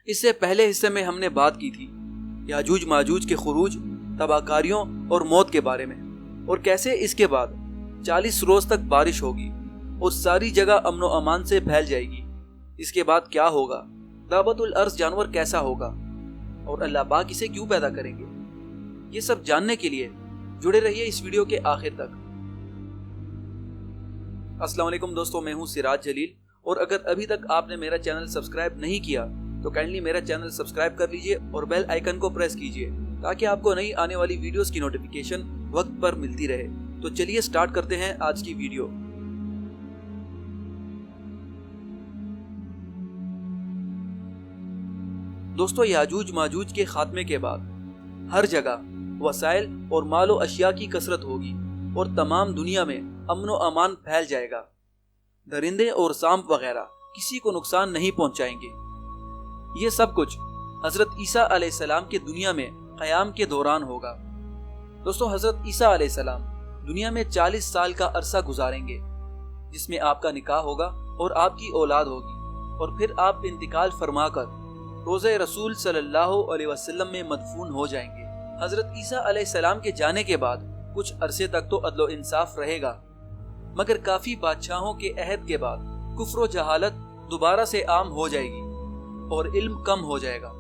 اس سے پہلے حصے میں ہم نے بات کی تھی یاجوج ماجوج کے خروج، تباہ کاریوں اور موت کے بارے میں، اور کیسے اس کے بعد 40 روز تک بارش ہوگی اور ساری جگہ امن و امان سے پھیل جائے گی۔ اس کے بعد کیا ہوگا، دابت الارض جانور کیسا ہوگا، اور اللہ پاک اسے کیوں پیدا کریں گے، یہ سب جاننے کے لیے جڑے رہیے اس ویڈیو کے آخر تک۔ السلام علیکم دوستو، میں ہوں سراج جلیل، اور اگر ابھی تک آپ نے میرا چینل سبسکرائب نہیں کیا تو کائنڈلی میرا چینل سبسکرائب کر لیجئے اور بیل آئیکن کو پریس کیجئے تاکہ آپ کو نئی آنے والی ویڈیوز کی نوٹیفیکیشن وقت پر ملتی رہے۔ تو چلیے سٹارٹ کرتے ہیں آج کی ویڈیو۔ دوستو، یاجوج ماجوج کے خاتمے کے بعد ہر جگہ وسائل اور مال و اشیاء کی کثرت ہوگی اور تمام دنیا میں امن و امان پھیل جائے گا۔ درندے اور سانپ وغیرہ کسی کو نقصان نہیں پہنچائیں گے۔ یہ سب کچھ حضرت عیسیٰ علیہ السلام کے دنیا میں قیام کے دوران ہوگا۔ دوستو، حضرت عیسیٰ علیہ السلام دنیا میں 40 سال کا عرصہ گزاریں گے، جس میں آپ کا نکاح ہوگا اور آپ کی اولاد ہوگی، اور پھر آپ انتقال فرما کر روضہ رسول صلی اللہ علیہ وسلم میں مدفون ہو جائیں گے۔ حضرت عیسیٰ علیہ السلام کے جانے کے بعد کچھ عرصے تک تو عدل و انصاف رہے گا، مگر کافی بادشاہوں کے عہد کے بعد کفر و جہالت دوبارہ سے عام ہو جائے گی اور علم کم ہو جائے گا۔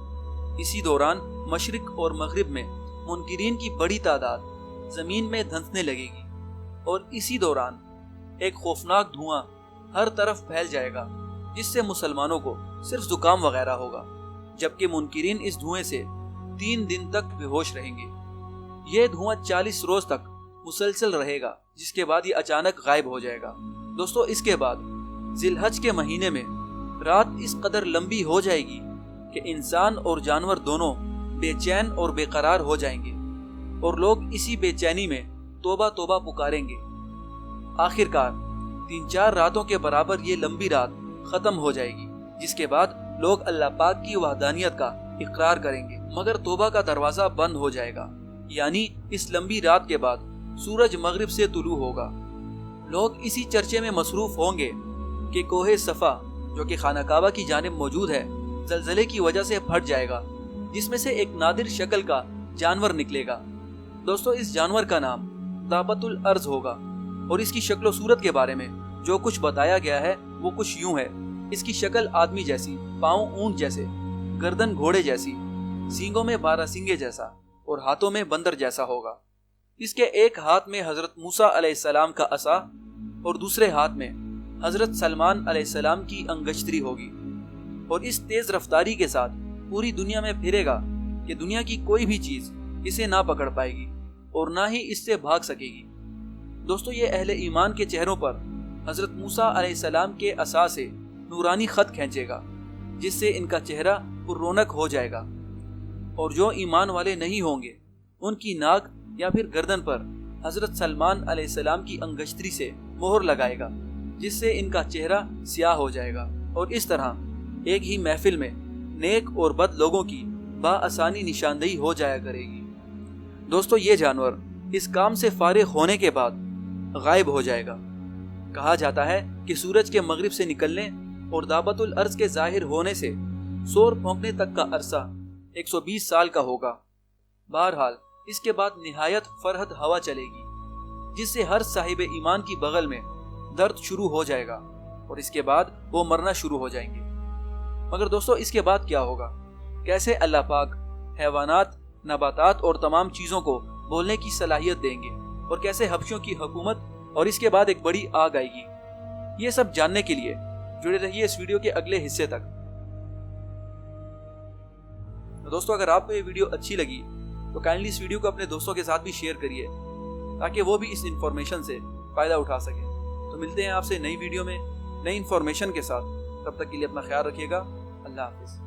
اسی دوران مشرق اور مغرب میں منکرین کی بڑی تعداد زمین میں دھنسنے لگے گی، اور اسی دوران ایک خوفناک دھواں ہر طرف پھیل جائے گا جس سے مسلمانوں کو صرف زکام وغیرہ ہوگا، جبکہ منکرین اس دھوئیں سے 3 دن تک بے ہوش رہیں گے۔ یہ دھواں 40 روز تک مسلسل رہے گا، جس کے بعد یہ اچانک غائب ہو جائے گا۔ دوستو، اس کے بعد ذی الحج کے مہینے میں رات اس قدر لمبی ہو جائے گی کہ انسان اور جانور دونوں بے چین اور بے قرار ہو جائیں گے، اور لوگ اسی بے چینی میں توبہ توبہ پکاریں گے۔ آخر کار 3-4 راتوں کے برابر یہ لمبی رات ختم ہو جائے گی، جس کے بعد لوگ اللہ پاک کی وحدانیت کا اقرار کریں گے، مگر توبہ کا دروازہ بند ہو جائے گا۔ یعنی اس لمبی رات کے بعد سورج مغرب سے طلوع ہوگا۔ لوگ اسی چرچے میں مصروف ہوں گے کہ کوہ صفا، جو کہ خانہ کعبہ کی جانب موجود ہے، زلزلے کی وجہ سے پھٹ جائے گا، جس میں سے ایک نادر شکل کا جانور نکلے گا۔ دوستو، اس جانور کا نام دابت الارض ہوگا، اور اس کی شکل و صورت کے بارے میں جو کچھ بتایا گیا ہے وہ کچھ یوں ہے۔ اس کی شکل آدمی جیسی، پاؤں اونٹ جیسے، گردن گھوڑے جیسی، سینگوں میں 12 سینگے جیسا، اور ہاتھوں میں بندر جیسا ہوگا۔ اس کے ایک ہاتھ میں حضرت موسیٰ علیہ السلام کا عصا اور دوسرے ہاتھ میں حضرت سلمان علیہ السلام کی انگشتری ہوگی، اور اس تیز رفتاری کے ساتھ پوری دنیا میں پھرے گا کہ دنیا کی کوئی بھی چیز اسے نہ پکڑ پائے گی اور نہ ہی اس سے بھاگ سکے گی۔ دوستو، یہ اہل ایمان کے چہروں پر حضرت موسیٰ علیہ السلام کے عصا سے نورانی خط کھینچے گا، جس سے ان کا چہرہ پر رونق ہو جائے گا، اور جو ایمان والے نہیں ہوں گے ان کی ناک یا پھر گردن پر حضرت سلمان علیہ السلام کی انگشتری سے مہر لگائے گا، جس سے ان کا چہرہ سیاہ ہو جائے گا، اور اس طرح ایک ہی محفل میں نیک اور بد لوگوں کی بآسانی نشاندہی ہو جایا کرے گی۔ دوستو، یہ جانور اس کام سے فارغ ہونے کے بعد غائب ہو جائے گا۔ کہا جاتا ہے کہ سورج کے مغرب سے نکلنے اور دابت الارض کے ظاہر ہونے سے سور پھونکنے تک کا عرصہ 120 سال کا ہوگا۔ بہرحال اس کے بعد نہایت فرحت ہوا چلے گی، جس سے ہر صاحب ایمان کی بغل میں درد شروع ہو جائے گا، اور اس کے بعد وہ مرنا شروع ہو جائیں گے۔ مگر دوستو، اس کے بعد کیا ہوگا؟ کیسے اللہ پاک حیوانات، نباتات اور تمام چیزوں کو بولنے کی صلاحیت دیں گے، اور کیسے حبشوں کی حکومت اور اس کے بعد ایک بڑی آگ آئے گی، یہ سب جاننے کے لیے جڑے رہیے اس ویڈیو کے اگلے حصے تک۔ دوستو، اگر آپ کو یہ ویڈیو اچھی لگی تو کائنڈلی اس ویڈیو کو اپنے دوستوں کے ساتھ بھی شیئر کریے تاکہ وہ بھی اس انفارمیشن سے فائدہ اٹھا سکیں۔ تو ملتے ہیں آپ سے نئی ویڈیو میں نئی انفارمیشن کے ساتھ، تب تک کے لیے اپنا خیال رکھیے گا۔ اللہ حافظ۔